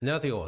안녕하세요.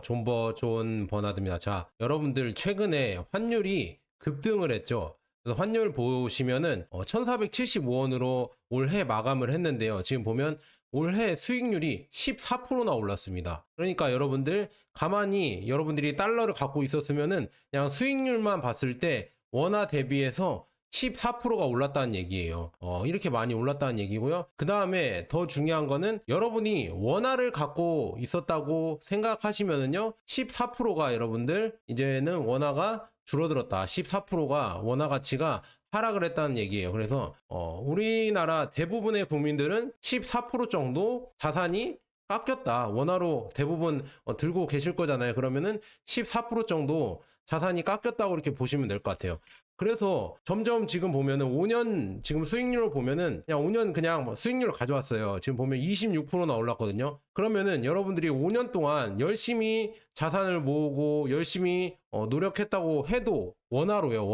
존 버나드입니다. 자, 여러분들 최근에 환율이 급등을 했죠. 그래서 환율 보시면은 1475원으로 올해 마감을 했는데요. 지금 보면 올해 수익률이 14%나 올랐습니다. 그러니까 여러분들 가만히 여러분들이 달러를 갖고 있었으면은 그냥 수익률만 봤을 때 원화 대비해서 14%가 올랐다는 얘기예요. 이렇게 많이 올랐다는 얘기고요. 그 다음에 더 중요한 거는 여러분이 원화를 갖고 있었다고 생각하시면은요, 14%가 여러분들 이제는 원화가 줄어들었다. 14%가 원화 가치가 하락을 했다는 얘기예요. 그래서 우리나라 대부분의 국민들은 14% 정도 자산이 깎였다. 원화로 대부분 들고 계실 거잖아요. 그러면은 14% 정도 자산이 깎였다고 이렇게 보시면 될 것 같아요. 그래서 점점 지금 보면은 5년 지금 수익률을 보면은 그냥 5년 그냥 뭐 수익률을 가져왔어요. 지금 보면 26%나 올랐거든요. 그러면은 여러분들이 5년 동안 열심히 자산을 모으고 열심히 노력했다고 해도 원화로요,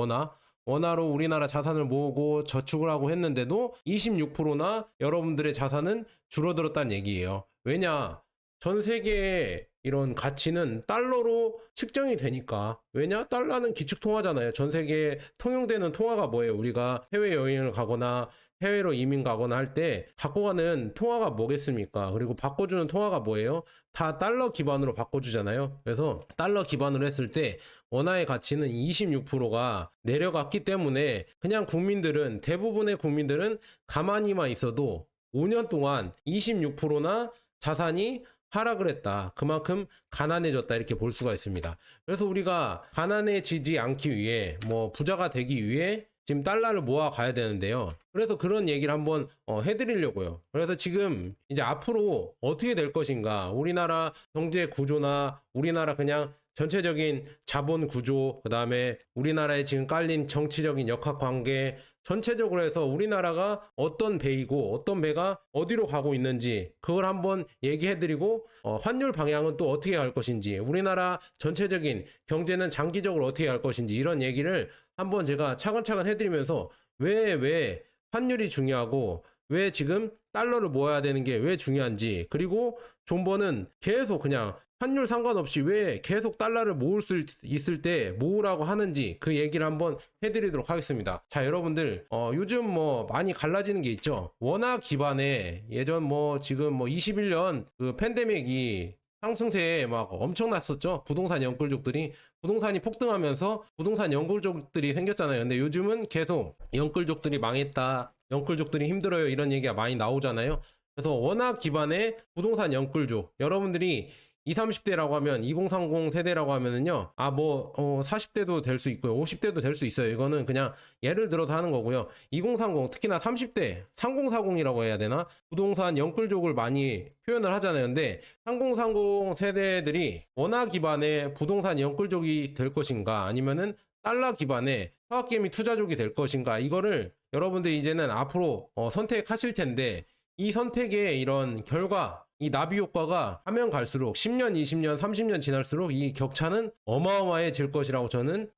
원화로 우리나라 자산을 모으고 저축을 하고 했는데도 26%나 여러분들의 자산은 줄어들었다는 얘기예요. 왜냐? 전 세계의 이런 가치는 달러로 측정이 되니까. 왜냐? 달러는 기축통화잖아요. 전 세계에 통용되는 통화가 뭐예요? 우리가 해외여행을 가거나 해외로 이민 가거나 할 때 갖고 가는 통화가 뭐겠습니까? 그리고 바꿔주는 통화가 뭐예요? 다 달러 기반으로 바꿔주잖아요. 그래서 달러 기반으로 했을 때 원화의 가치는 26%가 내려갔기 때문에 그냥 국민들은 대부분의 국민들은 가만히만 있어도 5년 동안 26%나 자산이 하락을 했다. 그만큼 가난해졌다. 이렇게 볼 수가 있습니다. 그래서 우리가 가난해지지 않기 위해 뭐 부자가 되기 위해 지금 달러를 모아 가야 되는데요. 그래서 그런 얘기를 한번 해드리려고요. 그래서 지금 이제 앞으로 어떻게 될 것인가, 우리나라 경제 구조나 우리나라 그냥 전체적인 자본 구조, 그 다음에 우리나라에 지금 깔린 정치적인 역학관계, 전체적으로 해서 우리나라가 어떤 배이고 어떤 배가 어디로 가고 있는지 그걸 한번 얘기해드리고, 환율 방향은 또 어떻게 갈 것인지, 우리나라 전체적인 경제는 장기적으로 어떻게 갈 것인지, 이런 얘기를 한번 제가 차근차근 해드리면서 왜 환율이 중요하고 왜 지금 달러를 모아야 되는 게 왜 중요한지, 그리고 존버는 계속 그냥 환율 상관없이 왜 계속 달러를 모을 수 있을 때 모으라고 하는지 그 얘기를 한번 해드리도록 하겠습니다. 자, 여러분들 요즘 뭐 많이 갈라지는 게 있죠. 원화 기반의 예전 뭐 지금 뭐 21년 그 팬데믹이 상승세에 막 엄청났었죠. 부동산 연끌족들이 부동산이 폭등하면서 부동산 연끌족들이 생겼잖아요. 근데 요즘은 계속 연끌족들이 망했다, 연끌족들이 힘들어요, 이런 얘기가 많이 나오잖아요. 그래서 원화 기반의 부동산 연끌족, 여러분들이 20, 30대라고 하면 2030 세대라고 하면은요, 40대도 될 수 있고요, 50대도 될 수 있어요. 이거는 그냥 예를 들어서 하는 거고요. 2030, 특히나 30대 3040이라고 해야 되나, 부동산 연끌족을 많이 표현을 하잖아요. 근데 3030 세대들이 원화 기반의 부동산 연끌족이 될 것인가, 아니면은 달러 기반의 화학개미 투자족이 될 것인가, 이거를 여러분들이 이제는 앞으로 선택하실 텐데, 이 선택의 이런 결과, 이 나비 효과가 하면 갈수록 10년, 20년, 30년 지날수록 이 격차는 어마어마해질 것이라고 저는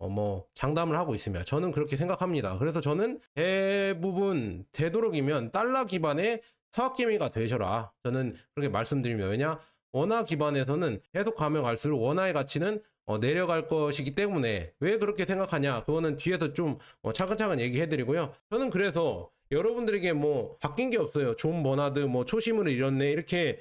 장담을 하고 있습니다. 저는 그렇게 생각합니다. 그래서 저는 대부분 되도록이면 달러 기반의 사학개미가 되셔라, 저는 그렇게 말씀드리면, 왜냐? 원화 기반에서는 계속 가면 갈수록 원화의 가치는 내려갈 것이기 때문에. 왜 그렇게 생각하냐, 그거는 뒤에서 좀 차근차근 얘기해드리고요. 저는 그래서 여러분들에게 뭐 바뀐 게 없어요. 존 버나드 뭐 초심을 잃었네, 이렇게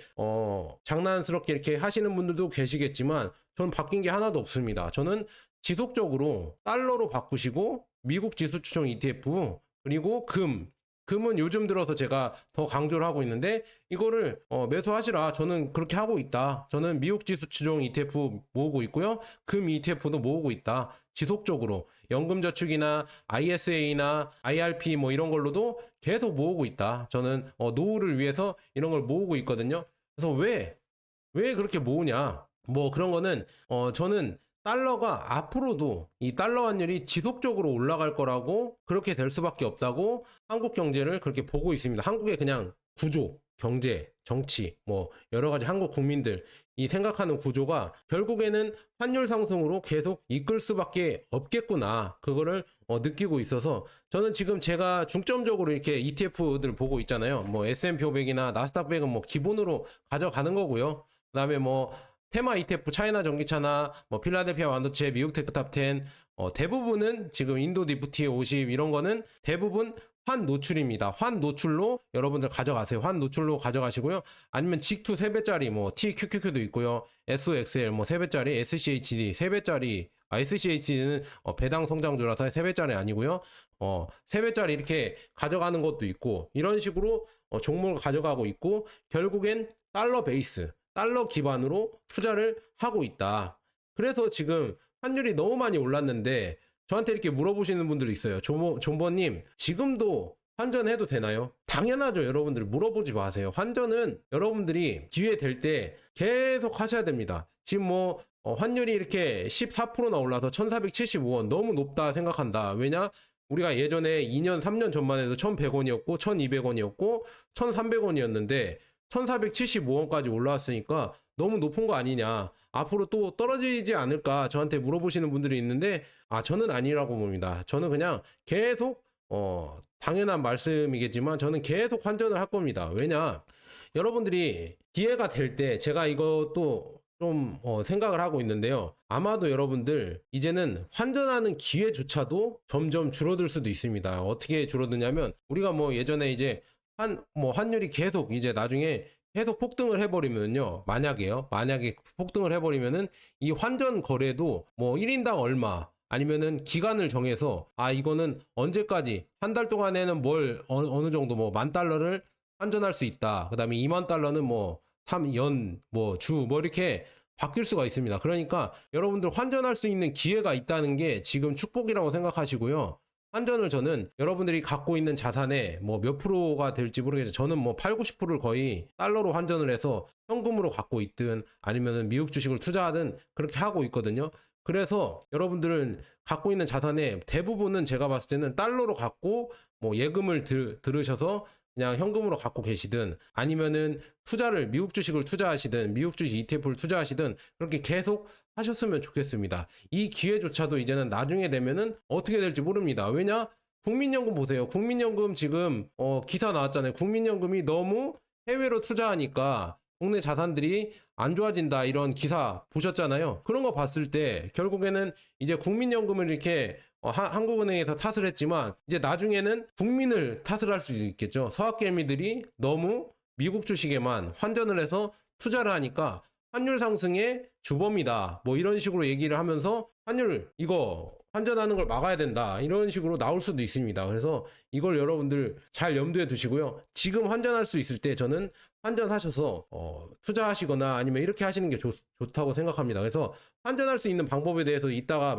장난스럽게 이렇게 하시는 분들도 계시겠지만, 저는 바뀐 게 하나도 없습니다. 저는 지속적으로 달러로 바꾸시고, 미국 지수 추종 ETF, 그리고 금은 요즘 들어서 제가 더 강조를 하고 있는데, 이거를 매수하시라, 저는 그렇게 하고 있다. 저는 미국 지수 추종 ETF 모으고 있고요, 금 ETF도 모으고 있다. 지속적으로 연금저축이나 ISA나 IRP 뭐 이런 걸로도 계속 모으고 있다. 저는 노후를 위해서 이런 걸 모으고 있거든요. 그래서 왜 그렇게 모으냐, 뭐 그런 거는 저는 달러가 앞으로도 이 달러 환율이 지속적으로 올라갈 거라고, 그렇게 될 수밖에 없다고 한국 경제를 그렇게 보고 있습니다. 한국의 그냥 구조, 경제, 정치, 뭐 여러 가지 한국 국민들 이 생각하는 구조가 결국에는 환율 상승으로 계속 이끌 수밖에 없겠구나, 그거를 느끼고 있어서, 저는 지금 제가 중점적으로 이렇게 ETF들 보고 있잖아요. 뭐 S&P 500이나 나스닥 100은 뭐 기본으로 가져가는 거고요. 그다음에 뭐 테마 ETF 차이나 전기차나 뭐 필라델피아 반도체, 미국 테크탑 10 대부분은 지금 인도 니프티 50 이런 거는 대부분 환 노출입니다. 환 노출로 여러분들 가져가세요. 환 노출로 가져가시고요. 아니면 직투 3배짜리 뭐 TQQQ도 있고요. SOXL 뭐 3배짜리, SCHD 3배짜리, SCHD는 배당 성장주라서 3배짜리 아니고요. 3배짜리 이렇게 가져가는 것도 있고 이런 식으로 종목을 가져가고 있고 결국엔 달러 베이스, 달러 기반으로 투자를 하고 있다. 그래서 지금 환율이 너무 많이 올랐는데 저한테 이렇게 물어보시는 분들이 있어요. 존버님, 지금도 환전해도 되나요? 당연하죠. 여러분들 물어보지 마세요. 환전은 여러분들이 기회 될 때 계속 하셔야 됩니다. 지금 뭐 환율이 이렇게 14%나 올라서 1475원 너무 높다 생각한다. 왜냐? 우리가 예전에 2년, 3년 전만 해도 1100원이었고 1200원이었고 1300원이었는데 1475원까지 올라왔으니까 너무 높은 거 아니냐. 앞으로 또 떨어지지 않을까 저한테 물어보시는 분들이 있는데 저는 아니라고 봅니다. 저는 그냥 계속 당연한 말씀이겠지만 저는 계속 환전을 할 겁니다. 왜냐? 여러분들이 기회가 될 때 제가 이것도 좀 생각을 하고 있는데요. 아마도 여러분들 이제는 환전하는 기회조차도 점점 줄어들 수도 있습니다. 어떻게 줄어드냐면 우리가 뭐 예전에 이제 환율이 계속 이제 나중에 계속 폭등을 해버리면요. 만약에 폭등을 해버리면은 이 환전 거래도 뭐 1인당 얼마 아니면은 기간을 정해서 이거는 언제까지 한 달 동안에는 뭘 어느 정도 뭐 10,000달러를 환전할 수 있다. 그 다음에 20,000달러는 뭐 3연 뭐 주 뭐 이렇게 바뀔 수가 있습니다. 그러니까 여러분들 환전할 수 있는 기회가 있다는 게 지금 축복이라고 생각하시고요. 환전을 저는 여러분들이 갖고 있는 자산의 뭐 몇 프로가 될지 모르겠어요. 저는 뭐 8, 90%를 거의 달러로 환전을 해서 현금으로 갖고 있든 아니면은 미국 주식을 투자하든 그렇게 하고 있거든요. 그래서 여러분들은 갖고 있는 자산의 대부분은 제가 봤을 때는 달러로 갖고 뭐 예금을 들으셔서 그냥 현금으로 갖고 계시든 아니면은 미국 주식을 투자하시든 미국 주식 ETF를 투자하시든 그렇게 계속 하셨으면 좋겠습니다. 이 기회조차도 이제는 나중에 되면은 어떻게 될지 모릅니다. 왜냐? 국민연금 보세요. 국민연금 지금 기사 나왔잖아요. 국민연금이 너무 해외로 투자하니까 국내 자산들이 안 좋아진다 이런 기사 보셨잖아요. 그런 거 봤을 때 결국에는 이제 국민연금을 이렇게 한국은행에서 탓을 했지만 이제 나중에는 국민을 탓을 할 수도 있겠죠. 서학개미들이 너무 미국 주식에만 환전을 해서 투자를 하니까 환율 상승의 주범이다. 뭐 이런 식으로 얘기를 하면서 환율 이거 환전하는 걸 막아야 된다. 이런 식으로 나올 수도 있습니다. 그래서 이걸 여러분들 잘 염두에 두시고요. 지금 환전할 수 있을 때 저는 환전하셔서 투자하시거나 아니면 이렇게 하시는 게 좋다고 생각합니다. 그래서 환전할 수 있는 방법에 대해서 이따가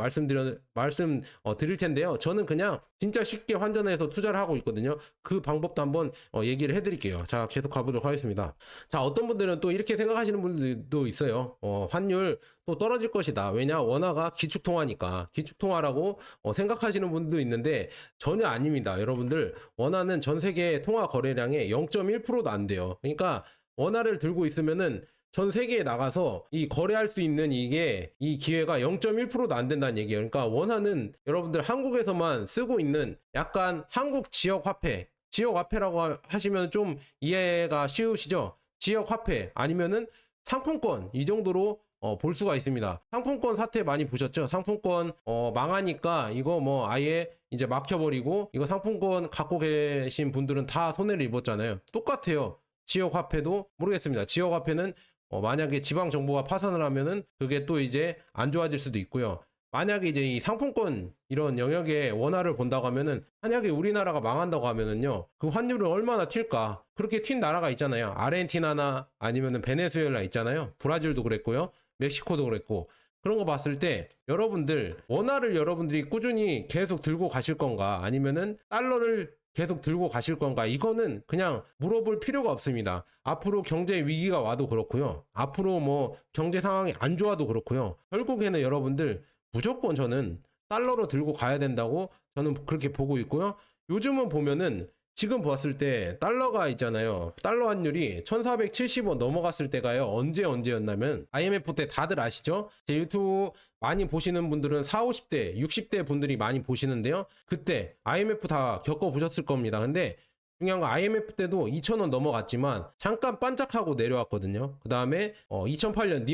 드릴 텐데요. 저는 그냥 진짜 쉽게 환전해서 투자를 하고 있거든요. 그 방법도 한번 얘기를 해드릴게요. 자, 계속 가보도록 하겠습니다. 자, 어떤 분들은 또 이렇게 생각하시는 분들도 있어요. 환율 또 떨어질 것이다. 왜냐? 원화가 기축통화니까. 기축통화라고 생각하시는 분도 있는데 전혀 아닙니다. 여러분들 원화는 전 세계 통화 거래량의 0.1%도 안 돼요. 그러니까 원화를 들고 있으면은 전 세계에 나가서 이 거래할 수 있는 이 기회가 0.1%도 안 된다는 얘기예요. 그러니까 원화는 여러분들 한국에서만 쓰고 있는 약간 한국 지역 화폐라고 하시면 좀 이해가 쉬우시죠? 지역 화폐 아니면은 상품권 이 정도로 볼 수가 있습니다. 상품권 사태 많이 보셨죠? 상품권 망하니까 이거 뭐 아예 이제 막혀버리고 이거 상품권 갖고 계신 분들은 다 손해를 입었잖아요. 똑같아요. 지역 화폐도 모르겠습니다. 지역 화폐는 만약에 지방 정부가 파산을 하면은 그게 또 이제 안 좋아질 수도 있고요. 만약에 이제 이 상품권 이런 영역에 원화를 본다고 하면은 만약에 우리나라가 망한다고 하면은요 그 환율은 얼마나 튈까. 그렇게 튄 나라가 있잖아요. 아르헨티나나 아니면은 베네수엘라 있잖아요. 브라질도 그랬고요. 멕시코도 그랬고. 그런 거 봤을 때 여러분들 원화를 여러분들이 꾸준히 계속 들고 가실 건가 아니면은 달러를 계속 들고 가실 건가 이거는 그냥 물어볼 필요가 없습니다. 앞으로 경제 위기가 와도 그렇고요. 앞으로 뭐 경제 상황이 안 좋아도 그렇고요. 결국에는 여러분들 무조건 저는 달러로 들고 가야 된다고 저는 그렇게 보고 있고요. 요즘은 보면은 지금 봤을 때 달러가 있잖아요. 달러 환율이 1470원 넘어갔을 때가요. 언제였냐면 IMF 때 다들 아시죠? 제 유튜브 많이 보시는 분들은 40, 50대, 60대 분들이 많이 보시는데요. 그때 IMF 다 겪어보셨을 겁니다. 근데 중요한 건 IMF 때도 2,000원 넘어갔지만 잠깐 반짝하고 내려왔거든요. 그 다음에 2008년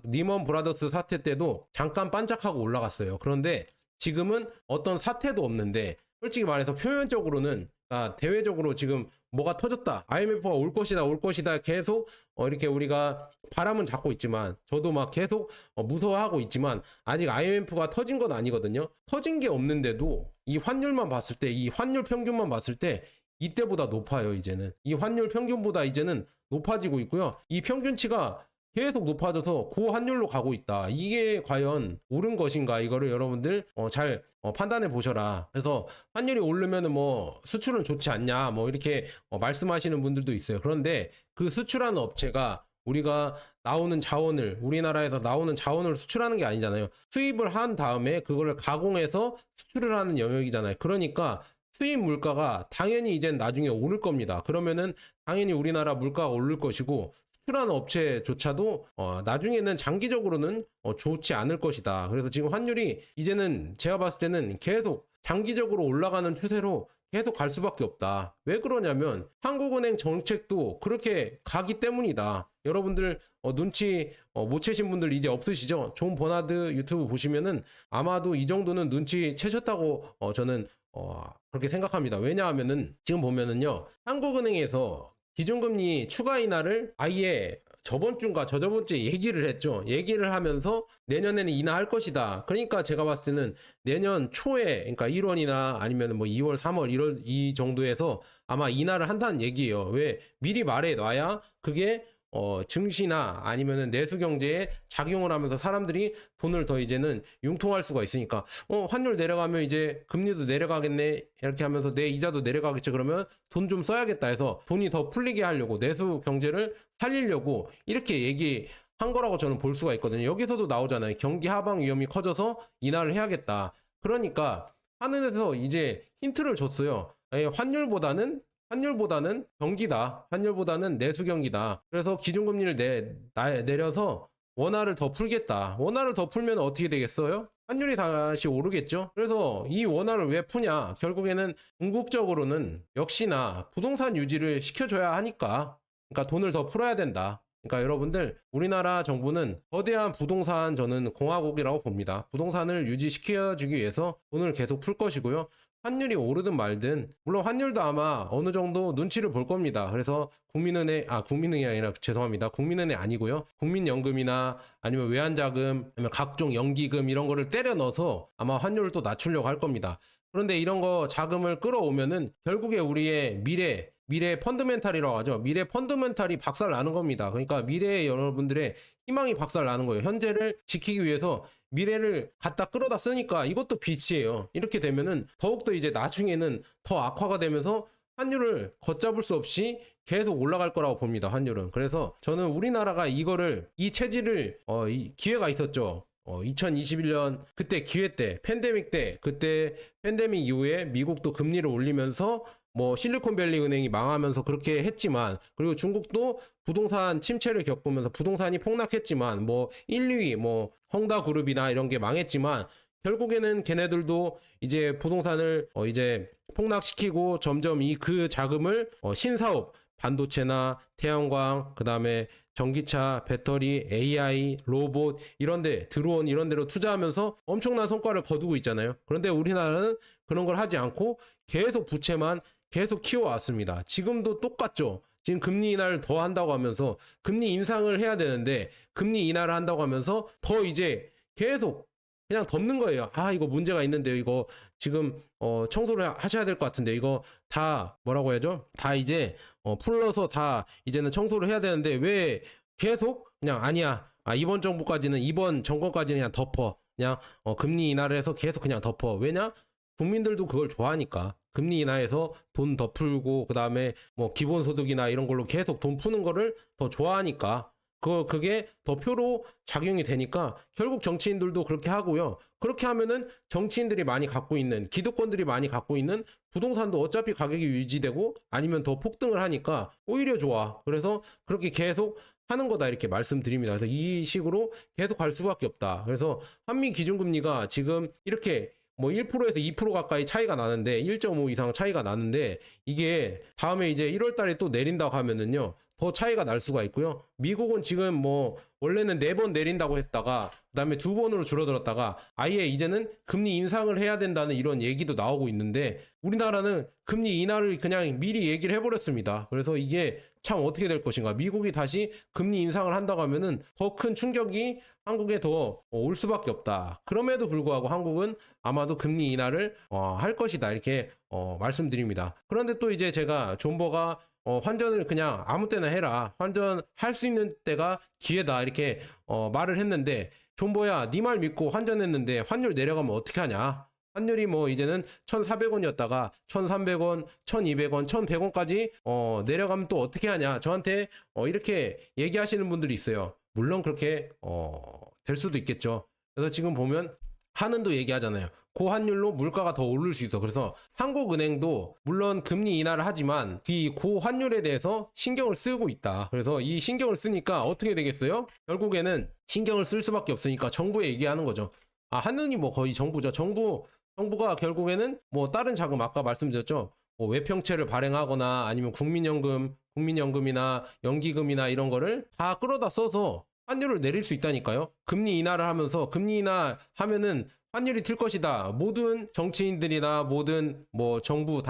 리먼 브라더스 사태 때도 잠깐 반짝하고 올라갔어요. 그런데 지금은 어떤 사태도 없는데 솔직히 말해서 표면적으로는 대외적으로 지금 뭐가 터졌다, IMF가 올 것이다 계속 이렇게 우리가 바람은 잡고 있지만 저도 막 계속 무서워하고 있지만 아직 IMF가 터진 건 아니거든요. 터진 게 없는데도 이 환율만 봤을 때, 이 환율 평균만 봤을 때 이때보다 높아요. 이제는 이 환율 평균보다 이제는 높아지고 있고요. 이 평균치가 계속 높아져서 고환율로 가고 있다. 이게 과연 옳은 것인가, 이거를 여러분들 잘 판단해 보셔라. 그래서 환율이 오르면은 뭐 수출은 좋지 않냐 뭐 이렇게 말씀하시는 분들도 있어요. 그런데 그 수출하는 업체가 우리가 나오는 자원을, 우리나라에서 나오는 자원을 수출하는 게 아니잖아요. 수입을 한 다음에 그거를 가공해서 수출을 하는 영역이잖아요. 그러니까 수입 물가가 당연히 이젠 나중에 오를 겁니다. 그러면은 당연히 우리나라 물가가 오를 것이고 수출하는 업체조차도 나중에는 장기적으로는 좋지 않을 것이다. 그래서 지금 환율이 이제는 제가 봤을 때는 계속 장기적으로 올라가는 추세로 계속 갈 수밖에 없다. 왜 그러냐면 한국은행 정책도 그렇게 가기 때문이다. 여러분들 눈치 못 채신 분들 이제 없으시죠? 존 버나드 유튜브 보시면은 아마도 이 정도는 눈치 채셨다고 저는 그렇게 생각합니다. 왜냐하면은 지금 보면은요, 한국은행에서 기준금리 추가 인하를 아예 저번 주인가 저저번 주에 얘기를 했죠. 얘기를 하면서 내년에는 인하할 것이다. 그러니까 제가 봤을 때는 내년 초에, 그러니까 1월이나 아니면 뭐 2월, 3월, 1월 이 정도에서 아마 인하를 한다는 얘기예요. 왜? 미리 말해 놔야 그게 증시나 아니면은 내수 경제에 작용을 하면서 사람들이 돈을 더 이제는 융통할 수가 있으니까 환율 내려가면 이제 금리도 내려가겠네 이렇게 하면서 내 이자도 내려가겠지, 그러면 돈 좀 써야겠다 해서 돈이 더 풀리게 하려고 내수 경제를 살리려고 이렇게 얘기한 거라고 저는 볼 수가 있거든요. 여기서도 나오잖아요. 경기 하방 위험이 커져서 인하를 해야겠다. 그러니까 하늘에서 이제 힌트를 줬어요. 환율보다는 경기다. 환율보다는 내수 경기다. 그래서 기준금리를 내려서 원화를 더 풀겠다. 원화를 더 풀면 어떻게 되겠어요? 환율이 다시 오르겠죠? 그래서 이 원화를 왜 푸냐? 결국에는 궁극적으로는 역시나 부동산 유지를 시켜줘야 하니까, 그러니까 돈을 더 풀어야 된다. 그러니까 여러분들, 우리나라 정부는 거대한 부동산, 저는 공화국이라고 봅니다. 부동산을 유지시켜주기 위해서 돈을 계속 풀 것이고요. 환율이 오르든 말든, 물론 환율도 아마 어느 정도 눈치를 볼 겁니다. 그래서 국민은행이 아니라 죄송합니다. 국민은행 아니고요. 국민연금이나 아니면 외환자금, 아니면 각종 연기금 이런 거를 때려 넣어서 아마 환율을 또 낮추려고 할 겁니다. 그런데 이런 거 자금을 끌어오면은 결국에 우리의 미래 펀드멘탈이라고 하죠. 미래 펀드멘탈이 박살 나는 겁니다. 그러니까 미래의 여러분들의 희망이 박살 나는 거예요. 현재를 지키기 위해서 미래를 갖다 끌어다 쓰니까 이것도 빛이에요. 이렇게 되면은 더욱더 이제 나중에는 더 악화가 되면서 환율을 걷잡을 수 없이 계속 올라갈 거라고 봅니다. 환율은. 그래서 저는 우리나라가 이 체질을 기회가 있었죠. 2021년 그때 기회 때, 팬데믹 때, 그때 팬데믹 이후에 미국도 금리를 올리면서 뭐 실리콘밸리 은행이 망하면서 그렇게 했지만, 그리고 중국도 부동산 침체를 겪으면서 부동산이 폭락했지만, 뭐 1, 2위 뭐 헝다그룹이나 이런 게 망했지만 결국에는 걔네들도 이제 부동산을 이제 폭락시키고 점점 그 자금을 신사업, 반도체나 태양광, 그 다음에 전기차, 배터리, AI, 로봇 드론 이런 데로 투자하면서 엄청난 성과를 거두고 있잖아요. 그런데 우리나라는 그런 걸 하지 않고 계속 부채만 계속 키워왔습니다. 지금도 똑같죠. 지금 금리 인하를 더 한다고 하면서, 금리 인상을 해야 되는데 금리 인하를 한다고 하면서 더 이제 계속 그냥 덮는 거예요. 이거 문제가 있는데요. 이거 지금 청소를 하셔야 될 것 같은데, 이거 다 뭐라고 해야죠? 다 이제 풀러서 다 이제는 청소를 해야 되는데 왜 계속 그냥 아니야. 이번 정권까지는 그냥 덮어. 그냥 금리 인하를 해서 계속 그냥 덮어. 왜냐? 국민들도 그걸 좋아하니까. 금리 인하해서 돈 더 풀고, 그 다음에 뭐 기본소득이나 이런 걸로 계속 돈 푸는 거를 더 좋아하니까. 그게 더 표로 작용이 되니까 결국 정치인들도 그렇게 하고요. 그렇게 하면은 정치인들이 많이 갖고 있는, 기득권들이 많이 갖고 있는 부동산도 어차피 가격이 유지되고 아니면 더 폭등을 하니까 오히려 좋아. 그래서 그렇게 계속 하는 거다, 이렇게 말씀드립니다. 그래서 이 식으로 계속 갈 수밖에 없다. 그래서 한미 기준금리가 지금 이렇게 뭐 1%에서 2% 가까이 차이가 나는데 1.5 이상 차이가 나는데 이게 다음에 이제 1월 달에 또 내린다고 하면은요. 더 차이가 날 수가 있고요. 미국은 지금 뭐 원래는 4번 내린다고 했다가 그다음에 2번으로 줄어들었다가 아예 이제는 금리 인상을 해야 된다는 이런 얘기도 나오고 있는데 우리나라는 금리 인하를 그냥 미리 얘기를 해버렸습니다. 그래서 이게 참 어떻게 될 것인가. 미국이 다시 금리 인상을 한다고 하면은 더 큰 충격이 한국에 더 올 수밖에 없다. 그럼에도 불구하고 한국은 아마도 금리 인하를 할 것이다. 이렇게 말씀드립니다. 그런데 또 이제 제가 존버가 환전을 그냥 아무 때나 해라. 환전할 수 있는 때가 기회다. 이렇게 말을 했는데 존버야 네 말 믿고 환전했는데 환율 내려가면 어떻게 하냐. 환율이 뭐 이제는 1,400원이었다가 1,300원, 1,200원, 1,100원까지 내려가면 또 어떻게 하냐. 저한테 이렇게 얘기하시는 분들이 있어요. 물론 그렇게 될 수도 있겠죠. 그래서 지금 보면 한은도 얘기하잖아요. 고환율로 물가가 더 오를 수 있어. 그래서 한국은행도 물론 금리 인하를 하지만 이 고환율에 대해서 신경을 쓰고 있다. 그래서 이 신경을 쓰니까 어떻게 되겠어요? 결국에는 신경을 쓸 수밖에 없으니까 정부에 얘기하는 거죠. 한은이 뭐 거의 정부죠. 정부가 결국에는 뭐 다른 자금 아까 말씀드렸죠. 뭐 외평채를 발행하거나 아니면 국민연금이나 연기금이나 이런 거를 다 끌어다 써서 환율을 내릴 수 있다니까요. 금리 인하를 하면서 금리 인하 하면은 환율이 튈 것이다. 모든 정치인들이나 모든 뭐 정부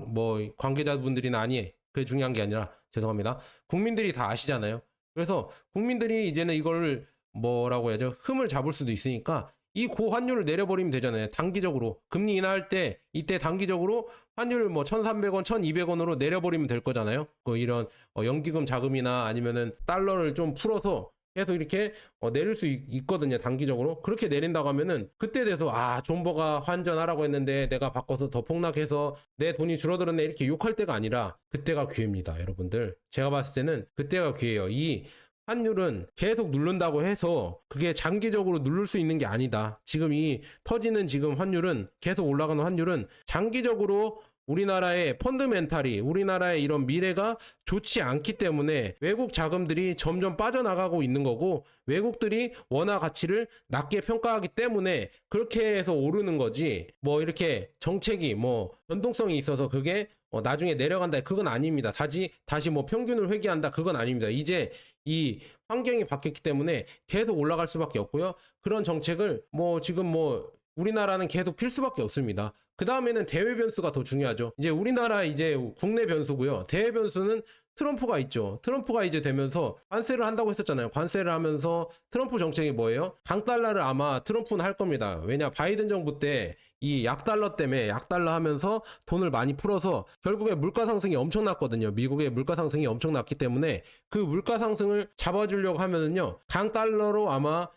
뭐 관계자분들이나 아니 그게 중요한 게 아니라 죄송합니다. 국민들이 다 아시잖아요. 그래서 국민들이 이제는 이걸 뭐라고 해야죠? 흠을 잡을 수도 있으니까 이 고환율을 내려버리면 되잖아요. 단기적으로 금리 인하할 때 이때 단기적으로 환율을 뭐 1,300원, 1,200원으로 내려버리면 될 거잖아요. 이런 연기금 자금이나 아니면은 달러를 좀 풀어서 계속 이렇게 내릴 수 있거든요. 단기적으로. 그렇게 내린다고 하면은 그때 돼서 존버가 환전하라고 했는데 내가 바꿔서 더 폭락해서 내 돈이 줄어들었네 이렇게 욕할 때가 아니라 그때가 기회입니다. 여러분들. 제가 봤을 때는 그때가 기회예요. 이 환율은 계속 누른다고 해서 그게 장기적으로 누를 수 있는 게 아니다. 지금 이 터지는 지금 환율은 계속 올라가는 환율은 장기적으로 우리나라의 펀드멘탈이 우리나라의 이런 미래가 좋지 않기 때문에 외국 자금들이 점점 빠져나가고 있는 거고 외국들이 원화 가치를 낮게 평가하기 때문에 그렇게 해서 오르는 거지 뭐 이렇게 정책이 뭐 변동성이 있어서 그게 나중에 내려간다 그건 아닙니다. 다시 뭐 평균을 회귀한다 그건 아닙니다. 이제 이 환경이 바뀌었기 때문에 계속 올라갈 수밖에 없고요. 그런 정책을 뭐 지금 뭐 우리나라는 계속 필 수밖에 없습니다. 그 다음에는 대외 변수가 더 중요하죠. 이제 우리나라 이제 국내 변수고요. 대외 변수는 트럼프가 있죠. 트럼프가 이제 되면서 관세를 한다고 했었잖아요. 관세를 하면서 트럼프 정책이 뭐예요? 강달러를 아마 트럼프는 할 겁니다. 왜냐 바이든 정부 때 이 약달러 때문에 약달러 하면서 돈을 많이 풀어서 결국에 물가 상승이 엄청났거든요. 미국의 물가 상승이 엄청났기 때문에 그 물가 상승을 잡아주려고 하면은요. 강달러로 아마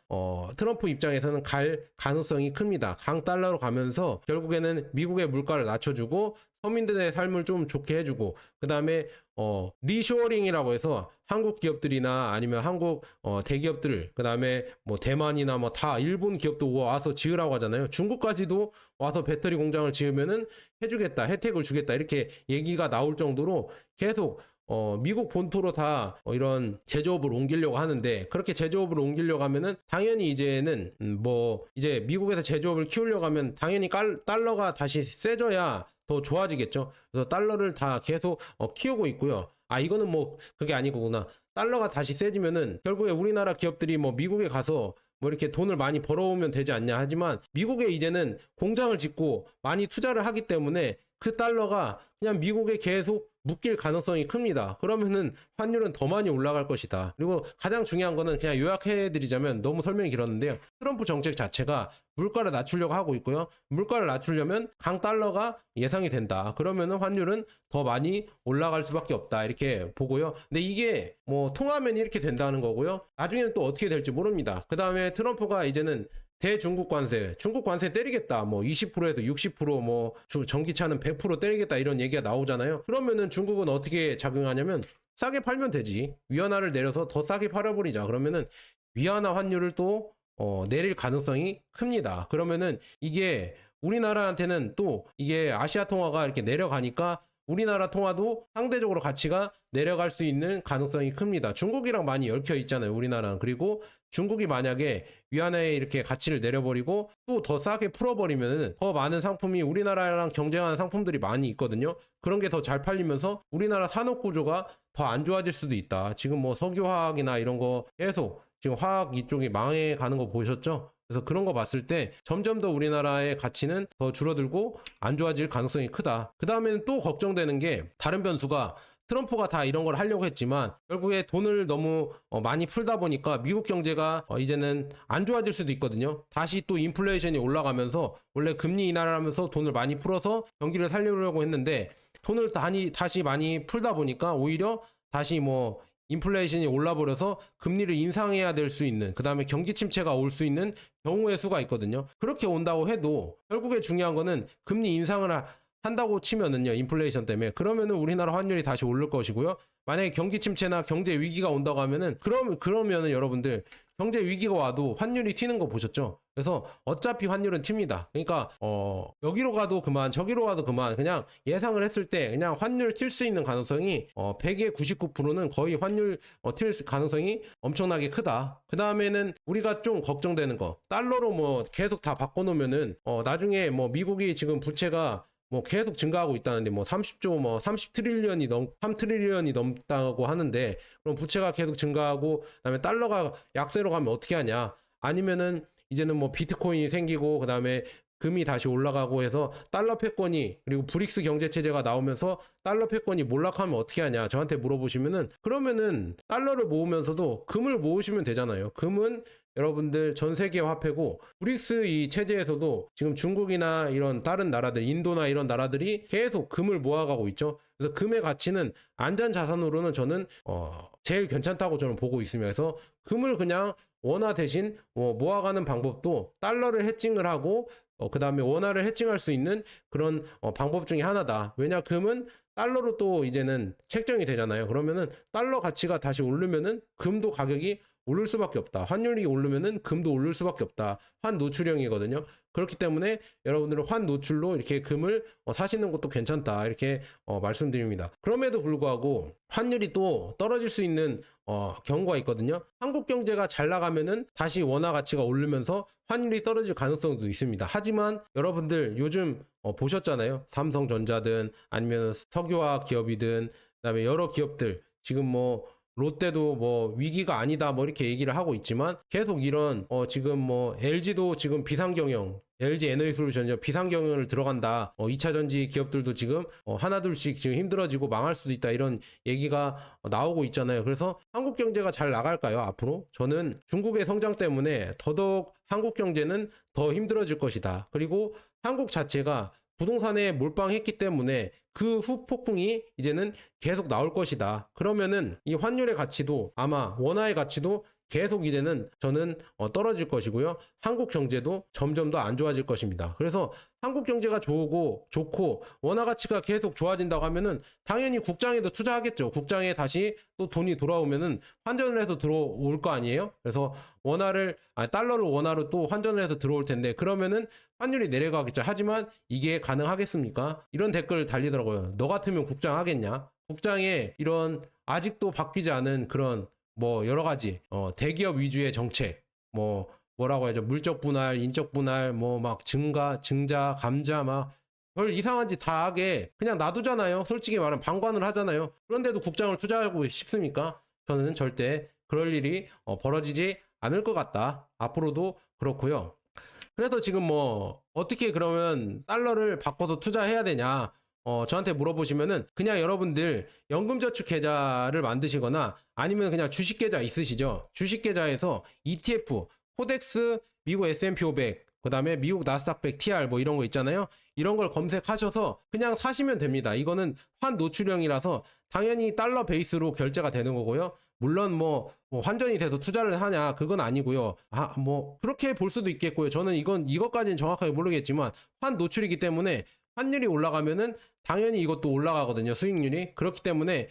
트럼프 입장에서는 갈 가능성이 큽니다. 강달러로 가면서 결국에는 미국의 물가를 낮춰주고 서민들의 삶을 좀 좋게 해주고 그 다음에 리쇼어링이라고 해서 한국 기업들이나 아니면 한국 대기업들 그 다음에 뭐 대만이나 뭐 다 일본 기업도 와서 지으라고 하잖아요. 중국까지도 와서 배터리 공장을 지으면은 해주겠다 혜택을 주겠다 이렇게 얘기가 나올 정도로 계속 미국 본토로 다 이런 제조업을 옮기려고 하는데 그렇게 제조업을 옮기려고 하면은 당연히 이제는 뭐 이제 미국에서 제조업을 키우려고 하면 당연히 달러가 다시 세져야 더 좋아지겠죠. 그래서 달러를 다 계속 키우고 있고요. 이거는 뭐 그게 아니구나. 달러가 다시 세지면은 결국에 우리나라 기업들이 뭐 미국에 가서 뭐 이렇게 돈을 많이 벌어오면 되지 않냐 하지만 미국에 이제는 공장을 짓고 많이 투자를 하기 때문에 그 달러가 그냥 미국에 계속 묶일 가능성이 큽니다. 그러면은 환율은 더 많이 올라갈 것이다. 그리고 가장 중요한 거는 그냥 요약해드리자면 너무 설명이 길었는데요. 트럼프 정책 자체가 물가를 낮추려고 하고 있고요. 물가를 낮추려면 강달러가 예상이 된다. 그러면은 환율은 더 많이 올라갈 수밖에 없다. 이렇게 보고요. 근데 이게 뭐 통하면 이렇게 된다는 거고요. 나중에는 또 어떻게 될지 모릅니다. 그 다음에 트럼프가 이제는 대중국 관세, 중국 관세 때리겠다. 뭐 20%에서 60%뭐 전기차는 100% 때리겠다 이런 얘기가 나오잖아요. 그러면은 중국은 어떻게 작용하냐면 싸게 팔면 되지. 위안화를 내려서 더 싸게 팔아버리자. 그러면은 위안화 환율을 또 내릴 가능성이 큽니다. 그러면은 이게 우리나라한테는 또 이게 아시아 통화가 이렇게 내려가니까 우리나라 통화도 상대적으로 가치가 내려갈 수 있는 가능성이 큽니다. 중국이랑 많이 얽혀 있잖아요. 우리나라는. 그리고 중국이 만약에 위안화에 이렇게 가치를 내려버리고 또 더 싸게 풀어버리면은 더 많은 상품이 우리나라랑 경쟁하는 상품들이 많이 있거든요. 그런 게 더 잘 팔리면서 우리나라 산업 구조가 더 안 좋아질 수도 있다. 지금 뭐 석유화학이나 이런 거 계속 지금 화학 이쪽이 망해가는 거 보셨죠? 그래서 그런 거 봤을 때 점점 더 우리나라의 가치는 더 줄어들고 안 좋아질 가능성이 크다. 그 다음에는 또 걱정되는 게 다른 변수가 트럼프가 다 이런 걸 하려고 했지만 결국에 돈을 너무 많이 풀다 보니까 미국 경제가 이제는 안 좋아질 수도 있거든요. 다시 또 인플레이션이 올라가면서 원래 금리 인하를 하면서 돈을 많이 풀어서 경기를 살리려고 했는데 돈을 다시 많이 풀다 보니까 오히려 다시 뭐 인플레이션이 올라버려서 금리를 인상해야 될 수 있는, 그 다음에 경기 침체가 올 수 있는 경우의 수가 있거든요. 그렇게 온다고 해도 결국에 중요한 거는 금리 인상을 한다고 치면은요, 인플레이션 때문에 그러면은 우리나라 환율이 다시 오를 것이고요. 만약에 경기 침체나 경제 위기가 온다고 하면은 그러면은 여러분들 경제 위기가 와도 환율이 튀는 거 보셨죠? 그래서 어차피 환율은 튑니다. 그러니까 여기로 가도 그만 저기로 가도 그만, 그냥 예상을 했을 때 그냥 환율 튈 수 있는 가능성이 100의 99%는 거의 환율 튈 가능성이 엄청나게 크다. 그 다음에는 우리가 좀 걱정되는 거, 달러로 뭐 계속 다 바꿔놓으면은 나중에 뭐 미국이 지금 부채가 뭐 계속 증가하고 있다는데 뭐 30조 뭐 30트릴리언이 3트릴리언이 넘다고 하는데, 그럼 부채가 계속 증가하고 그다음에 달러가 약세로 가면 어떻게 하냐? 아니면은 이제는 뭐 비트코인이 생기고 그다음에 금이 다시 올라가고 해서 달러 패권이, 그리고 브릭스 경제 체제가 나오면서 달러 패권이 몰락하면 어떻게 하냐 저한테 물어보시면은, 그러면은 달러를 모으면서도 금을 모으시면 되잖아요. 금은 여러분들 전 세계 화폐고, 브릭스 이 체제에서도 지금 중국이나 이런 다른 나라들, 인도나 이런 나라들이 계속 금을 모아가고 있죠. 그래서 금의 가치는 안전 자산으로는 저는 제일 괜찮다고 저는 보고 있습니다. 그래서 금을 그냥 원화 대신 모아가는 방법도 달러를 해칭을 하고 그 다음에 원화를 해칭할 수 있는 그런 방법 중에 하나다. 왜냐, 금은 달러로 또 이제는 책정이 되잖아요. 그러면은 달러 가치가 다시 오르면은 금도 가격이 오를 수밖에 없다. 환율이 오르면은 금도 오를 수밖에 없다. 환 노출형이거든요. 그렇기 때문에 여러분들은 환 노출로 이렇게 금을 사시는 것도 괜찮다, 이렇게 말씀드립니다. 그럼에도 불구하고 환율이 또 떨어질 수 있는 경우가 있거든요. 한국 경제가 잘 나가면은 다시 원화 가치가 오르면서 환율이 떨어질 가능성도 있습니다. 하지만 여러분들 요즘 보셨잖아요. 삼성전자든 아니면 석유화학 기업이든 그다음에 여러 기업들 지금 뭐 롯데도 뭐 위기가 아니다 뭐 이렇게 얘기를 하고 있지만 계속 이런 지금 뭐 LG도 지금 비상경영, LG 에너지솔루션이 비상경영을 들어간다. 2차 전지 기업들도 지금 하나둘씩 지금 힘들어지고 망할 수도 있다, 이런 얘기가 나오고 있잖아요. 그래서 한국 경제가 잘 나갈까요, 앞으로? 저는 중국의 성장 때문에 더더욱 한국 경제는 더 힘들어질 것이다. 그리고 한국 자체가 부동산에 몰빵했기 때문에 그 후폭풍이 이제는 계속 나올 것이다. 그러면은 이 환율의 가치도, 아마 원화의 가치도 계속 이제는 저는 떨어질 것이고요. 한국 경제도 점점 더 안 좋아질 것입니다. 그래서 한국 경제가 좋고 원화 가치가 계속 좋아진다고 하면은 당연히 국장에도 투자하겠죠. 국장에 다시 또 돈이 돌아오면은 환전을 해서 들어올 거 아니에요? 그래서 달러를 원화로 또 환전을 해서 들어올 텐데, 그러면은 환율이 내려가겠죠. 하지만 이게 가능하겠습니까? 이런 댓글 달리더라고요. 너 같으면 국장 하겠냐? 국장에 이런 아직도 바뀌지 않은 그런 뭐 여러 가지 대기업 위주의 정책, 뭐라고 하죠? 물적 분할, 인적 분할, 뭐 막 증자, 감자, 막 별 이상한 짓 다 하게 그냥 놔두잖아요. 솔직히 말하면 방관을 하잖아요. 그런데도 국장을 투자하고 싶습니까? 저는 절대 그럴 일이 벌어지지 않을 것 같다. 앞으로도 그렇고요. 그래서 지금 뭐 어떻게 그러면 달러를 바꿔서 투자해야 되냐? 저한테 물어보시면은 그냥 여러분들 연금저축계좌를 만드시거나 아니면 그냥 주식계좌 있으시죠? 주식계좌에서 ETF, 코덱스, 미국 S&P 500, 그 다음에 미국 나스닥 100 TR 뭐 이런 거 있잖아요. 이런 걸 검색하셔서 그냥 사시면 됩니다. 이거는 환 노출형이라서 당연히 달러 베이스로 결제가 되는 거고요. 물론 뭐 환전이 돼서 투자를 하냐, 그건 아니고요. 뭐 그렇게 볼 수도 있겠고요. 저는 이것까지는 정확하게 모르겠지만 환 노출이기 때문에 환율이 올라가면은 당연히 이것도 올라가거든요. 수익률이. 그렇기 때문에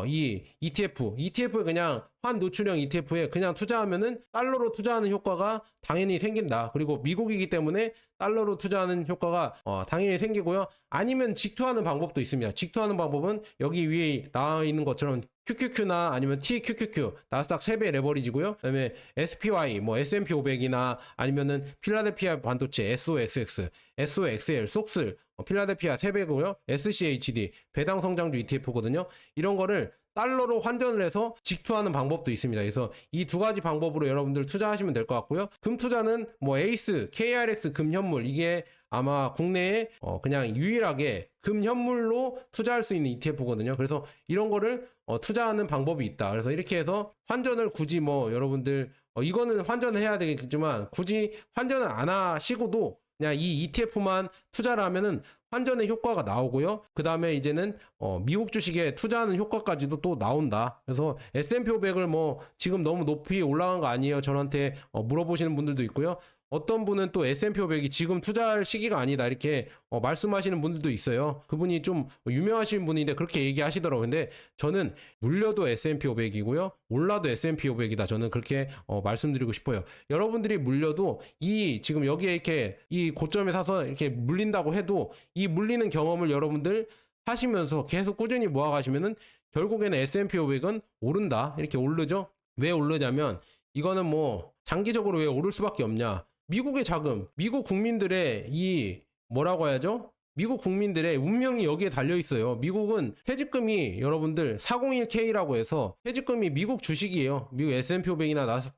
이 ETF에 그냥 환 노출형 ETF에 그냥 투자하면은 달러로 투자하는 효과가 당연히 생긴다. 그리고 미국이기 때문에 달러로 투자하는 효과가 당연히 생기고요. 아니면 직투하는 방법도 있습니다. 직투하는 방법은 여기 위에 나와 있는 것처럼 QQQ나 아니면 TQQQ, 나스닥 3배 레버리지고요. 그다음에 SPY, 뭐 S&P 500이나 아니면은 필라델피아 반도체, SOXX, SOXL, 속슬, 필라델피아 3배고요. SCHD, 배당 성장주 ETF거든요. 이런 거를 달러로 환전을 해서 직투하는 방법도 있습니다. 그래서 이 두 가지 방법으로 여러분들 투자하시면 될 것 같고요. 금 투자는 뭐 에이스, KRX 금현물, 이게 아마 국내에 그냥 유일하게 금현물로 투자할 수 있는 ETF거든요. 그래서 이런 거를 투자하는 방법이 있다. 그래서 이렇게 해서 환전을 굳이 뭐 여러분들 이거는 환전을 해야 되겠지만 굳이 환전을 안 하시고도 그냥 이 ETF만 투자를 하면은 환전의 효과가 나오고요. 그 다음에 이제는 미국 주식에 투자하는 효과까지도 또 나온다. 그래서 S&P 500을 뭐 지금 너무 높이 올라간 거 아니에요? 저한테 물어보시는 분들도 있고요. 어떤 분은 또 S&P 500이 지금 투자할 시기가 아니다 이렇게 말씀하시는 분들도 있어요. 그분이 좀 유명하신 분인데 그렇게 얘기하시더라고요. 근데 저는 물려도 S&P 500이고요. 올라도 S&P 500이다. 저는 그렇게 말씀드리고 싶어요. 여러분들이 물려도 이 지금 여기에 이렇게 이 고점에 사서 이렇게 물린다고 해도 이 물리는 경험을 여러분들 하시면서 계속 꾸준히 모아가시면은 결국에는 S&P 500은 오른다. 이렇게 오르죠. 왜 오르냐면 이거는 뭐 장기적으로 왜 오를 수밖에 없냐. 미국의 자금, 미국 국민들의 이 뭐라고 해야죠? 미국 국민들의 운명이 여기에 달려 있어요. 미국은 퇴직금이 여러분들 401k라고 해서 퇴직금이 미국 주식이에요. 미국 S&P 500이나 나스닥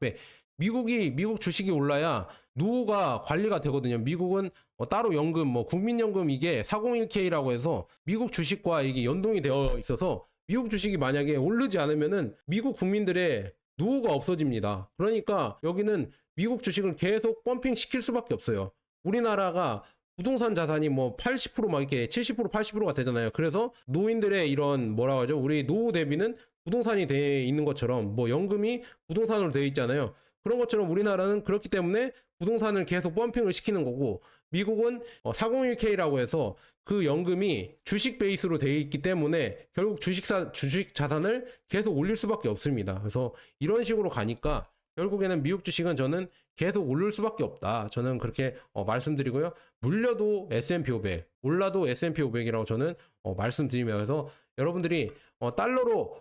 미국 주식이 올라야 노후가 관리가 되거든요. 미국은 따로 연금, 뭐 국민연금 이게 401k라고 해서 미국 주식과 이게 연동이 되어 있어서 미국 주식이 만약에 오르지 않으면은 미국 국민들의 노후가 없어집니다. 그러니까 여기는 미국 주식을 계속 펌핑 시킬 수밖에 없어요. 우리나라가 부동산 자산이 뭐 80%막 이렇게 70% 80%가 되잖아요. 그래서 노인들의 이런 뭐라고 하죠? 우리 노후 대비는 부동산이 돼 있는 것처럼 뭐 연금이 부동산으로 되어 있잖아요. 그런 것처럼 우리나라는 그렇기 때문에 부동산을 계속 펌핑을 시키는 거고 미국은 401k라고 해서 그 연금이 주식 베이스로 되어 있기 때문에 결국 주식 자산을 계속 올릴 수밖에 없습니다. 그래서 이런 식으로 가니까 결국에는 미국 주식은 저는 계속 오를 수밖에 없다. 저는 그렇게 말씀드리고요. 물려도 S&P 500, 올라도 S&P 500이라고 저는 말씀드리며 그래서 여러분들이 달러로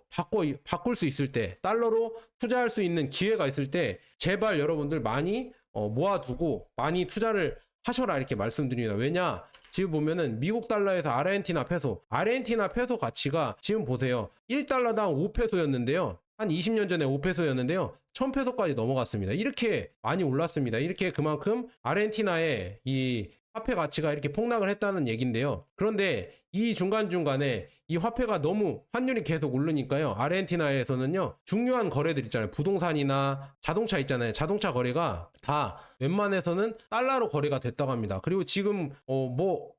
바꿀 수 있을 때, 달러로 투자할 수 있는 기회가 있을 때 제발 여러분들 많이 모아두고 많이 투자를 하셔라 이렇게 말씀드립니다. 왜냐? 지금 보면은 미국 달러에서 아르헨티나 페소 가치가 지금 보세요. 1달러당 5페소였는데요. 한 20년 전에 5페소였는데요. 1000페소까지 넘어갔습니다. 이렇게 많이 올랐습니다. 이렇게 그만큼 아르헨티나의 이 화폐 가치가 이렇게 폭락을 했다는 얘기인데요. 그런데 이 중간중간에 이 화폐가 너무 환율이 계속 오르니까요. 아르헨티나에서는요. 중요한 거래들 있잖아요. 부동산이나 자동차 있잖아요. 자동차 거래가 다 웬만해서는 달러로 거래가 됐다고 합니다. 그리고 지금 뭐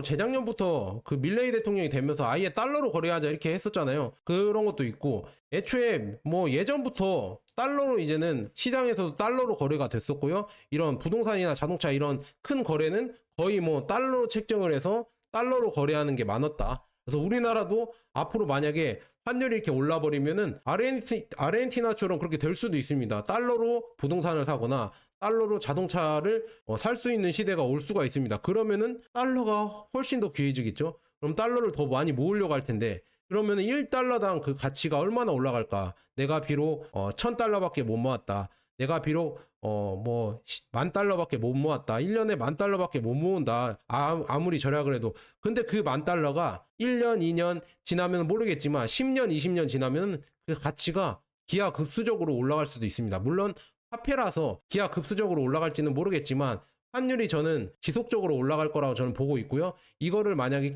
재작년부터 그 밀레이 대통령이 되면서 아예 달러로 거래하자 이렇게 했었잖아요. 그런 것도 있고 애초에 뭐 예전부터 달러로 이제는 시장에서도 달러로 거래가 됐었고요. 이런 부동산이나 자동차 이런 큰 거래는 거의 뭐 달러로 책정을 해서 달러로 거래하는 게 많았다. 그래서 우리나라도 앞으로 만약에 환율이 이렇게 올라버리면은 아르헨티나처럼 그렇게 될 수도 있습니다. 달러로 부동산을 사거나 달러로 자동차를 살 수 있는 시대가 올 수가 있습니다. 그러면은 달러가 훨씬 더 귀해지겠죠. 그럼 달러를 더 많이 모으려고 할 텐데 그러면은 1달러당 그 가치가 얼마나 올라갈까? 내가 비록 1000달러밖에 못 모았다. 내가 비록 뭐 10,000달러밖에 못 모았다. 1년에 10,000달러밖에 못 모은다. 아무리 절약을 해도. 근데 그 10,000달러가 1년, 2년 지나면 모르겠지만 10년, 20년 지나면 그 가치가 기하급수적으로 올라갈 수도 있습니다. 물론 화폐라서 기하급수적으로 올라갈지는 모르겠지만 환율이 저는 지속적으로 올라갈 거라고 저는 보고 있고요. 이거를 만약에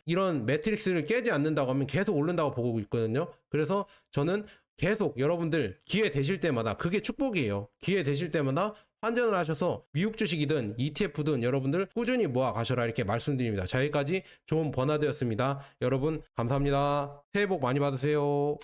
이런 매트릭스를 깨지 않는다고 하면 계속 오른다고 보고 있거든요. 그래서 저는 계속 여러분들 기회 되실 때마다 그게 축복이에요. 기회 되실 때마다 환전을 하셔서 미국 주식이든 ETF든 여러분들 꾸준히 모아 가셔라 이렇게 말씀드립니다. 자, 여기까지 좋은 버나드였습니다. 여러분 감사합니다. 새해 복 많이 받으세요.